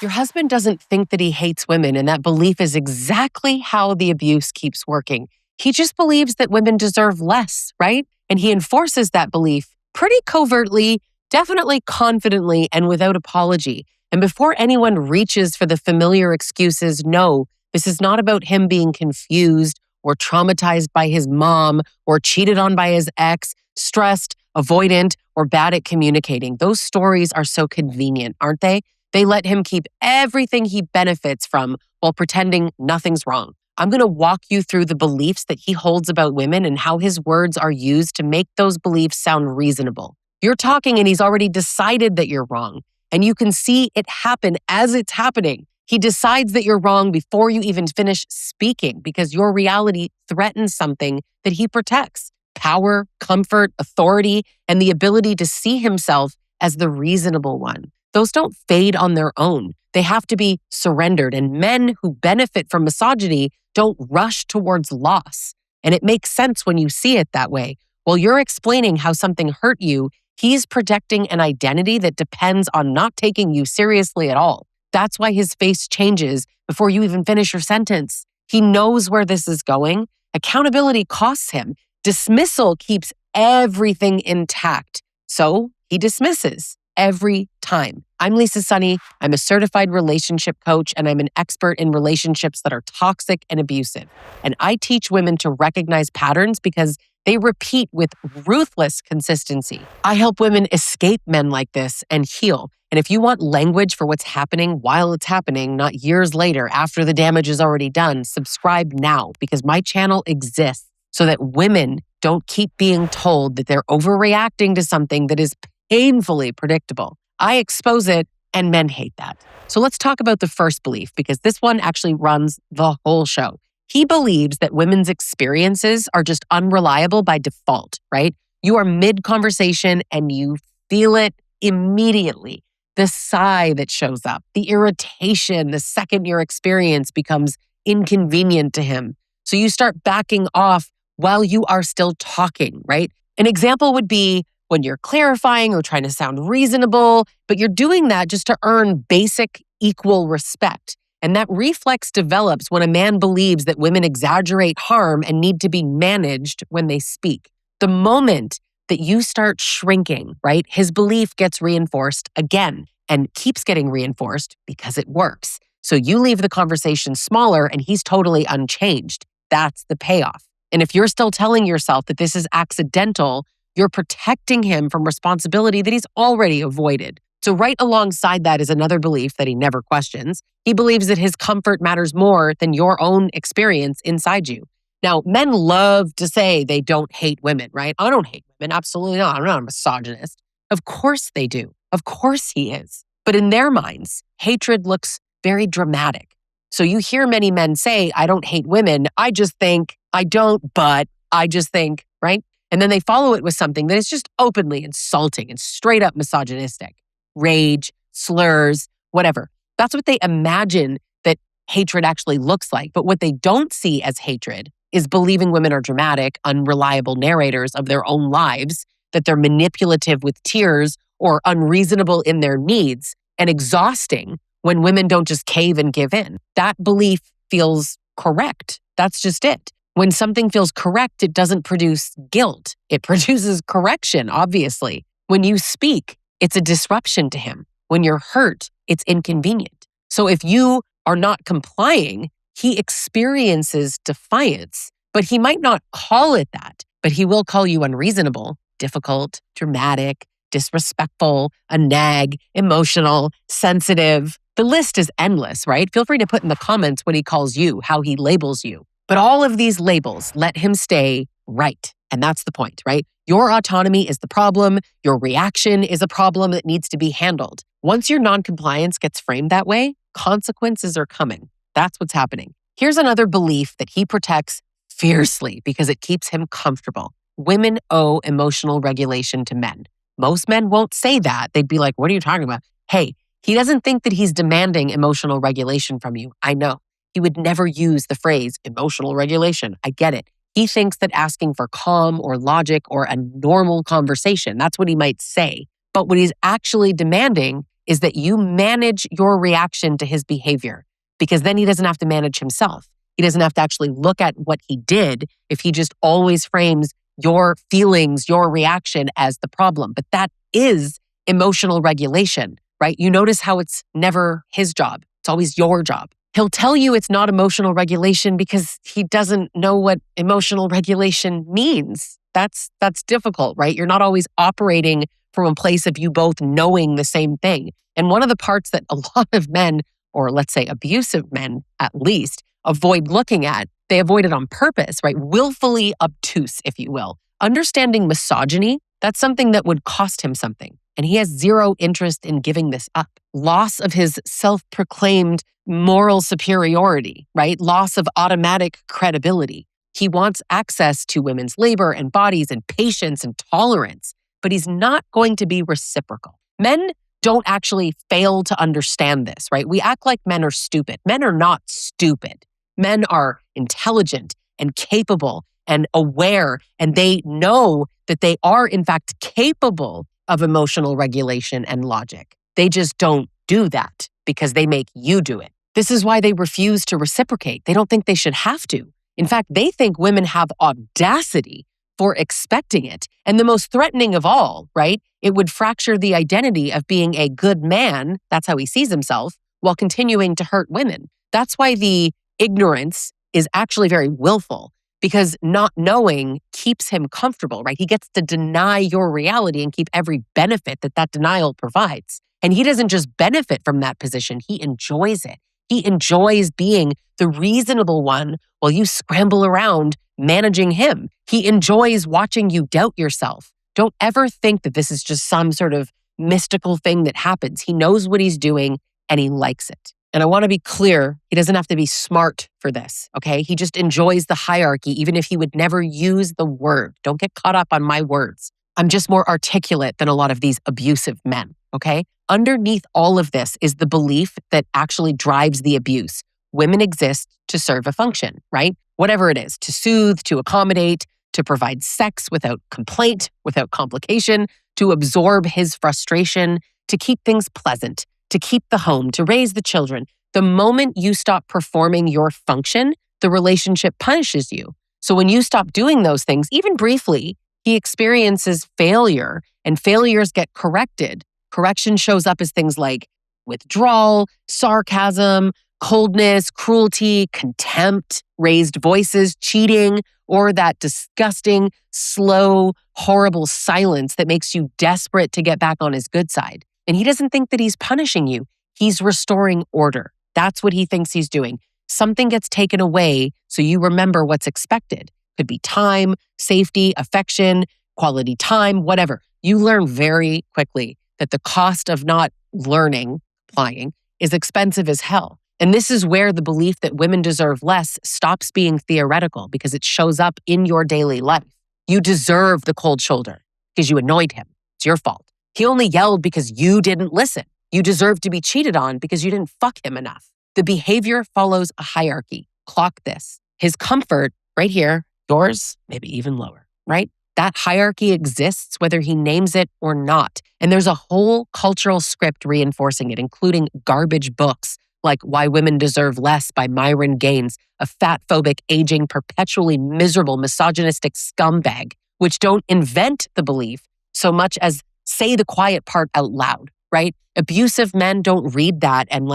Your husband doesn't think that he hates women, and that belief is exactly how the abuse keeps working. He just believes that women deserve less, right? And he enforces that belief pretty covertly, definitely confidently, and without apology. And before anyone reaches for the familiar excuses, no, this is not about him being confused or traumatized by his mom or cheated on by his ex, stressed, avoidant, or bad at communicating. Those stories are so convenient, aren't they? They let him keep everything he benefits from while pretending nothing's wrong. I'm going to walk you through the beliefs that he holds about women and how his words are used to make those beliefs sound reasonable. You're talking and he's already decided that you're wrong. And you can see it happen as it's happening. He decides that you're wrong before you even finish speaking because your reality threatens something that he protects: power, comfort, authority, and the ability to see himself as the reasonable one. Those don't fade on their own. They have to be surrendered. And men who benefit from misogyny don't rush towards loss. And it makes sense when you see it that way. While you're explaining how something hurt you, he's projecting an identity that depends on not taking you seriously at all. That's why his face changes before you even finish your sentence. He knows where this is going. Accountability costs him. Dismissal keeps everything intact. So he dismisses every time. I'm Lisa Sonni. I'm a certified relationship coach, and I'm an expert in relationships that are toxic and abusive. And I teach women to recognize patterns because they repeat with ruthless consistency. I help women escape men like this and heal. And if you want language for what's happening while it's happening, not years later after the damage is already done, subscribe now because my channel exists so that women don't keep being told that they're overreacting to something that is painfully predictable. I expose it, and men hate that. So let's talk about the first belief, because this one actually runs the whole show. He believes that women's experiences are just unreliable by default, right? You are mid-conversation and you feel it immediately. The sigh that shows up, the irritation the second your experience becomes inconvenient to him. So you start backing off while you are still talking, right? An example would be when you're clarifying or trying to sound reasonable, but you're doing that just to earn basic equal respect. And that reflex develops when a man believes that women exaggerate harm and need to be managed when they speak. The moment that you start shrinking, right, his belief gets reinforced again and keeps getting reinforced because it works. So you leave the conversation smaller and he's totally unchanged. That's the payoff. And if you're still telling yourself that this is accidental, you're protecting him from responsibility that he's already avoided. So right alongside that is another belief that he never questions. He believes that his comfort matters more than your own experience inside you. Now, men love to say they don't hate women, right? I don't hate women. Absolutely not. I'm not a misogynist. Of course they do. Of course he is. But in their minds, hatred looks very dramatic. So you hear many men say, I don't hate women. I just think, I don't, but I just think, right? And then they follow it with something that is just openly insulting and straight up misogynistic. Rage, slurs, whatever. That's what they imagine that hatred actually looks like. But what they don't see as hatred is believing women are dramatic, unreliable narrators of their own lives, that they're manipulative with tears or unreasonable in their needs, and exhausting when women don't just cave and give in. That belief feels correct. That's just it. When something feels correct, it doesn't produce guilt. It produces correction, obviously. When you speak, it's a disruption to him. When you're hurt, it's inconvenient. So if you are not complying, he experiences defiance, but he might not call it that, but he will call you unreasonable, difficult, dramatic, disrespectful, a nag, emotional, sensitive. The list is endless, right? Feel free to put in the comments what he calls you, how he labels you. But all of these labels let him stay right. And that's the point, right? Your autonomy is the problem. Your reaction is a problem that needs to be handled. Once your noncompliance gets framed that way, consequences are coming. That's what's happening. Here's another belief that he protects fiercely because it keeps him comfortable. Women owe emotional regulation to men. Most men won't say that. They'd be like, what are you talking about? Hey, he doesn't think that he's demanding emotional regulation from you. I know. He would never use the phrase emotional regulation. I get it. He thinks that asking for calm or logic or a normal conversation, that's what he might say. But what he's actually demanding is that you manage your reaction to his behavior, because then he doesn't have to manage himself. He doesn't have to actually look at what he did if he just always frames your feelings, your reaction as the problem. But that is emotional regulation, right? You notice how it's never his job. It's always your job. He'll tell you it's not emotional regulation because he doesn't know what emotional regulation means. That's difficult, right? You're not always operating from a place of you both knowing the same thing. And one of the parts that a lot of men, or let's say abusive men at least, avoid looking at, they avoid it on purpose, right? Willfully obtuse, if you will. Understanding misogyny, that's something that would cost him something. And he has zero interest in giving this up. Loss of his self-proclaimed moral superiority, right? Loss of automatic credibility. He wants access to women's labor and bodies and patience and tolerance, but he's not going to be reciprocal. Men don't actually fail to understand this, right? We act like men are stupid. Men are not stupid. Men are intelligent and capable and aware, and they know that they are, in fact, capable of emotional regulation and logic. They just don't do that because they make you do it. This is why they refuse to reciprocate. They don't think they should have to. In fact, they think women have audacity for expecting it. And the most threatening of all, right? It would fracture the identity of being a good man, that's how he sees himself, while continuing to hurt women. That's why the ignorance is actually very willful, because not knowing keeps him comfortable, right? He gets to deny your reality and keep every benefit that denial provides. And he doesn't just benefit from that position, he enjoys it. He enjoys being the reasonable one while you scramble around managing him. He enjoys watching you doubt yourself. Don't ever think that this is just some sort of mystical thing that happens. He knows what he's doing and he likes it. And I want to be clear, he doesn't have to be smart for this, okay? He just enjoys the hierarchy, even if he would never use the word. Don't get caught up on my words. I'm just more articulate than a lot of these abusive men, okay? Underneath all of this is the belief that actually drives the abuse. Women exist to serve a function, right? Whatever it is, to soothe, to accommodate, to provide sex without complaint, without complication, to absorb his frustration, to keep things pleasant, to keep the home, to raise the children. The moment you stop performing your function, the relationship punishes you. So when you stop doing those things, even briefly, he experiences failure, and failures get corrected. Correction shows up as things like withdrawal, sarcasm, coldness, cruelty, contempt, raised voices, cheating, or that disgusting, slow, horrible silence that makes you desperate to get back on his good side. And he doesn't think that he's punishing you. He's restoring order. That's what he thinks he's doing. Something gets taken away so you remember what's expected. Could be time, safety, affection, quality time, whatever. You learn very quickly that the cost of not learning, applying, is expensive as hell. And this is where the belief that women deserve less stops being theoretical, because it shows up in your daily life. You deserve the cold shoulder because you annoyed him. It's your fault. He only yelled because you didn't listen. You deserve to be cheated on because you didn't fuck him enough. The behavior follows a hierarchy. Clock this. His comfort, right here, yours, maybe even lower, right? That hierarchy exists whether he names it or not. And there's a whole cultural script reinforcing it, including garbage books like Why Women Deserve Less by Myron Gaines, a fat-phobic, aging, perpetually miserable, misogynistic scumbag, which don't invent the belief so much as say the quiet part out loud, right? Abusive men don't read that and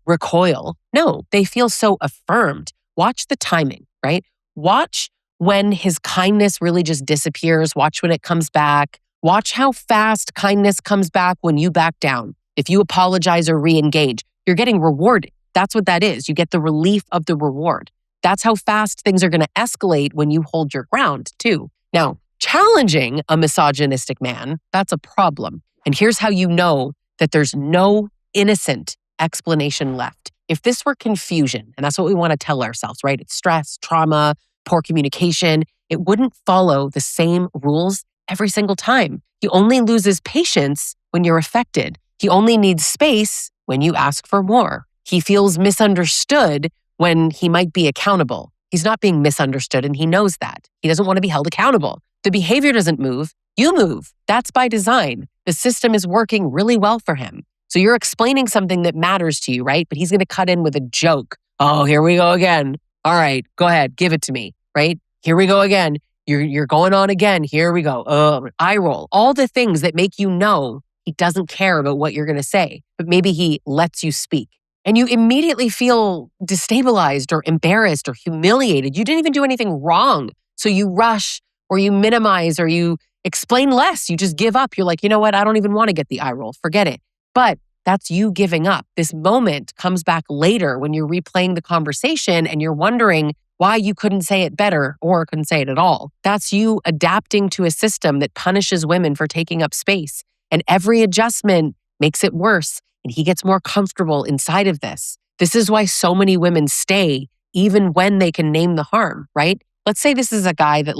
recoil. No, they feel so affirmed. Watch the timing, right? Watch when his kindness really just disappears. Watch when it comes back. Watch how fast kindness comes back when you back down. If you apologize or re-engage, you're getting rewarded. That's what that is. You get the relief of the reward. That's how fast things are going to escalate when you hold your ground, too. Now, challenging a misogynistic man, that's a problem. And here's how you know that there's no innocent explanation left. If this were confusion, and that's what we want to tell ourselves, right? It's stress, trauma, poor communication. It wouldn't follow the same rules every single time. He only loses patience when you're affected. He only needs space when you ask for more. He feels misunderstood when he might be accountable. He's not being misunderstood, and he knows that. He doesn't want to be held accountable. The behavior doesn't move. You move. That's by design. The system is working really well for him. So you're explaining something that matters to you, right? But he's going to cut in with a joke. Oh, here we go again. All right, go ahead, give it to me, right? Here we go again. You're going on again. Here we go. Eye roll. All the things that make you know he doesn't care about what you're going to say, but maybe he lets you speak. And you immediately feel destabilized or embarrassed or humiliated. You didn't even do anything wrong. So you rush or you minimize or you explain less. You just give up. You're like, you know what? I don't even want to get the eye roll. Forget it. But that's you giving up. This moment comes back later when you're replaying the conversation and you're wondering why you couldn't say it better or couldn't say it at all. That's you adapting to a system that punishes women for taking up space. And every adjustment makes it worse. And he gets more comfortable inside of this. This is why so many women stay even when they can name the harm, right? Let's say this is a guy that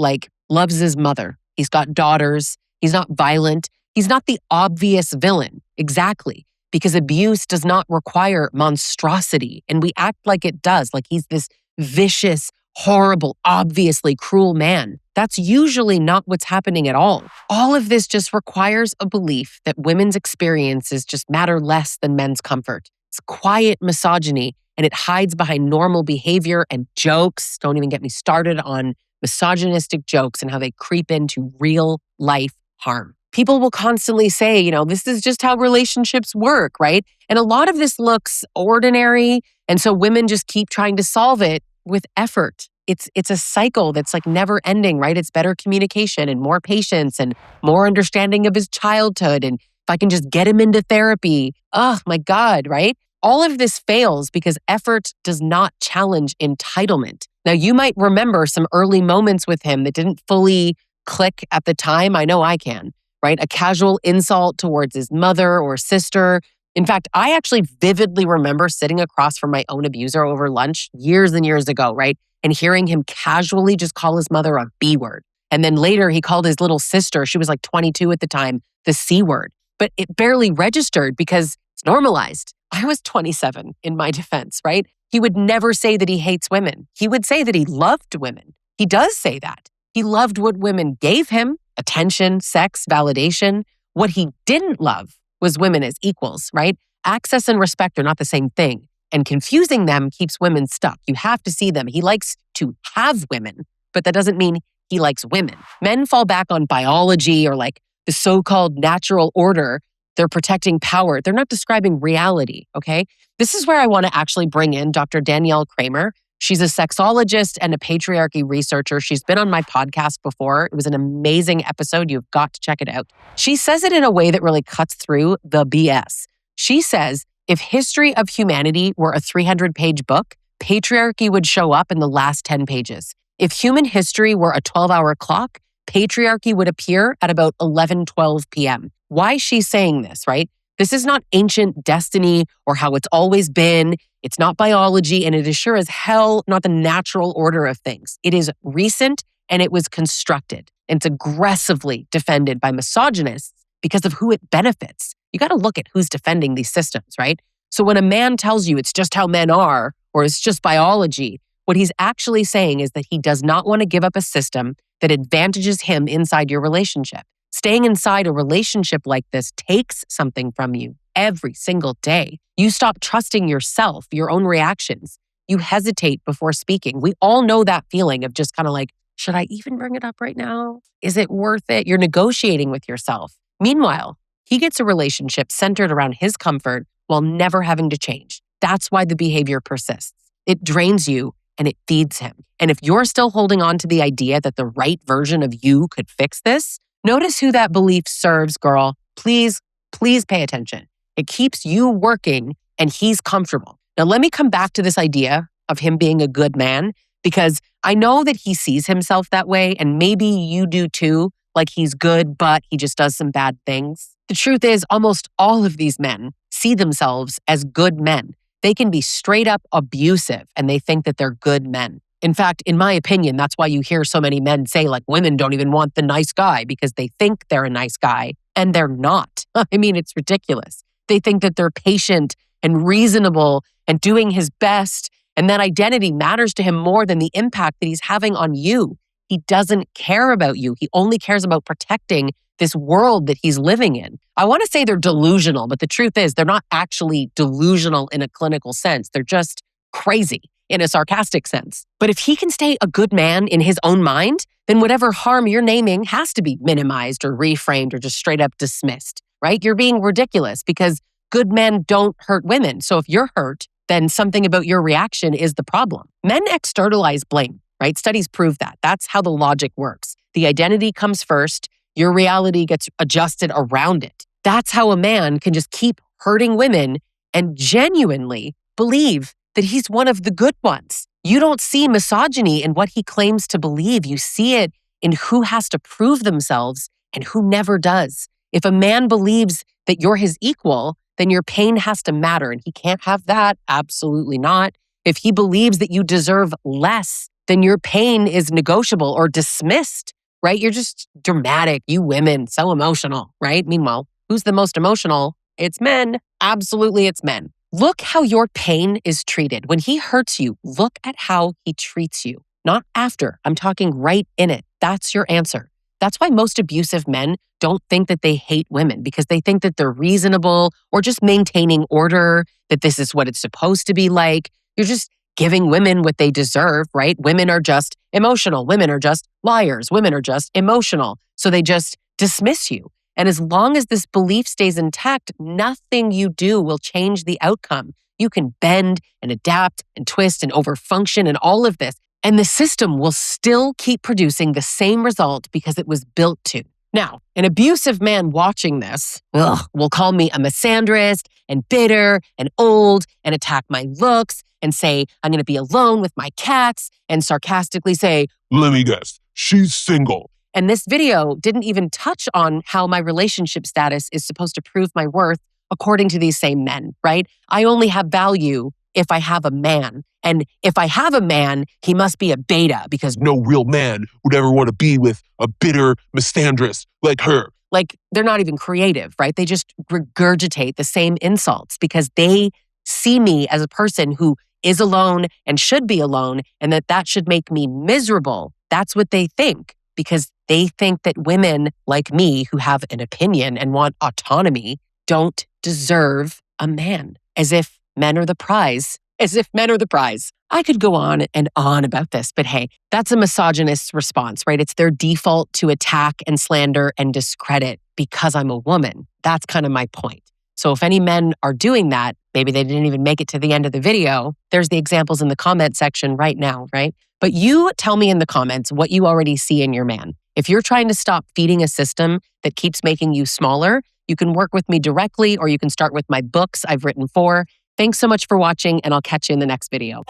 loves his mother. He's got daughters. He's not violent. He's not the obvious villain. Exactly. Because abuse does not require monstrosity. And we act like it does, like he's this vicious, horrible, obviously cruel man. That's usually not what's happening at all. All of this just requires a belief that women's experiences just matter less than men's comfort. It's quiet misogyny, and it hides behind normal behavior and jokes. Don't even get me started on misogynistic jokes and how they creep into real life harm. People will constantly say, this is just how relationships work, right? And a lot of this looks ordinary. And so women just keep trying to solve it with effort. It's a cycle that's never ending, right? It's better communication and more patience and more understanding of his childhood. And if I can just get him into therapy, oh my God, right? All of this fails because effort does not challenge entitlement. Now, you might remember some early moments with him that didn't fully click at the time. I know I can, right? A casual insult towards his mother or sister. In fact, I actually vividly remember sitting across from my own abuser over lunch years and years ago, right? And hearing him casually just call his mother a B word. And then later he called his little sister, she was 22 at the time, the C word. But it barely registered because it's normalized. I was 27 in my defense, right? He would never say that he hates women. He would say that he loved women. He does say that. He loved what women gave him, attention, sex, validation. What he didn't love was women as equals, right? Access and respect are not the same thing. And confusing them keeps women stuck. You have to see them. He likes to have women, but that doesn't mean he likes women. Men fall back on biology or the so-called natural order. They're protecting power. They're not describing reality, okay? This is where I want to actually bring in Dr. Danielle Kramer. She's a sexologist and a patriarchy researcher. She's been on my podcast before. It was an amazing episode. You've got to check it out. She says it in a way that really cuts through the BS. She says, if History of Humanity were a 300-page book, patriarchy would show up in the last 10 pages. If human history were a 12-hour clock, patriarchy would appear at about 11:12 p.m. Why is she saying this, right? This is not ancient destiny or how it's always been. It's not biology, and it is sure as hell not the natural order of things. It is recent, and it was constructed. It's aggressively defended by misogynists because of who it benefits. You got to look at who's defending these systems, right? So when a man tells you it's just how men are, or it's just biology, what he's actually saying is that he does not want to give up a system that advantages him inside your relationship. Staying inside a relationship like this takes something from you every single day. You stop trusting yourself, your own reactions. You hesitate before speaking. We all know that feeling of just kind of should I even bring it up right now? Is it worth it? You're negotiating with yourself. Meanwhile, he gets a relationship centered around his comfort while never having to change. That's why the behavior persists. It drains you and it feeds him. And if you're still holding on to the idea that the right version of you could fix this, notice who that belief serves, girl. Please pay attention. It keeps you working and he's comfortable. Now, let me come back to this idea of him being a good man, because I know that he sees himself that way, and maybe you do too, like he's good, but he just does some bad things. The truth is, almost all of these men see themselves as good men. They can be straight up abusive and they think that they're good men. In fact, in my opinion, that's why you hear so many men say women don't even want the nice guy because they think they're a nice guy and they're not. I mean, it's ridiculous. They think that they're patient and reasonable and doing his best, and that identity matters to him more than the impact that he's having on you. He doesn't care about you. He only cares about protecting this world that he's living in. I want to say they're delusional, but the truth is they're not actually delusional in a clinical sense. They're just crazy in a sarcastic sense. But if he can stay a good man in his own mind, then whatever harm you're naming has to be minimized or reframed or just straight up dismissed, right? You're being ridiculous because good men don't hurt women. So if you're hurt, then something about your reaction is the problem. Men externalize blame, right? Studies prove that. That's how the logic works. The identity comes first. Your reality gets adjusted around it. That's how a man can just keep hurting women and genuinely believe that he's one of the good ones. You don't see misogyny in what he claims to believe. You see it in who has to prove themselves and who never does. If a man believes that you're his equal, then your pain has to matter, and he can't have that. Absolutely not. If he believes that you deserve less, then your pain is negotiable or dismissed, right? You're just dramatic. You women, so emotional, right? Meanwhile, who's the most emotional? It's men. Absolutely, it's men. Look how your pain is treated. When he hurts you, look at how he treats you. Not after. I'm talking right in it. That's your answer. That's why most abusive men don't think that they hate women, because they think that they're reasonable or just maintaining order, that this is what it's supposed to be like. You're just giving women what they deserve, right? Women are just emotional. Women are just liars. Women are just emotional. So they just dismiss you. And as long as this belief stays intact, nothing you do will change the outcome. You can bend and adapt and twist and overfunction and all of this, and the system will still keep producing the same result because it was built to. Now, an abusive man watching this will call me a misandrist and bitter and old and attack my looks and say I'm going to be alone with my cats and sarcastically say, "Let me guess, she's single." And this video didn't even touch on how my relationship status is supposed to prove my worth according to these same men, right? I only have value if I have a man. And if I have a man, he must be a beta because No real man would ever want to be with a bitter misandrist like her. like they're not even creative, right? They just regurgitate the same insults because they see me as a person who is alone and should be alone, and that should make me miserable. That's what they think, because they think that women like me who have an opinion and want autonomy don't deserve a man, as if men are the prize. As if men are the prize. I could go on and on about this, but hey, that's a misogynist's response, right? It's their default to attack and slander and discredit because I'm a woman. That's kind of my point. So if any men are doing that, maybe they didn't even make it to the end of the video, there's the examples in the comment section right now, right? But you tell me in the comments what you already see in your man. If you're trying to stop feeding a system that keeps making you smaller, you can work with me directly, or you can start with my books I've written 4. Thanks so much for watching, and I'll catch you in the next video.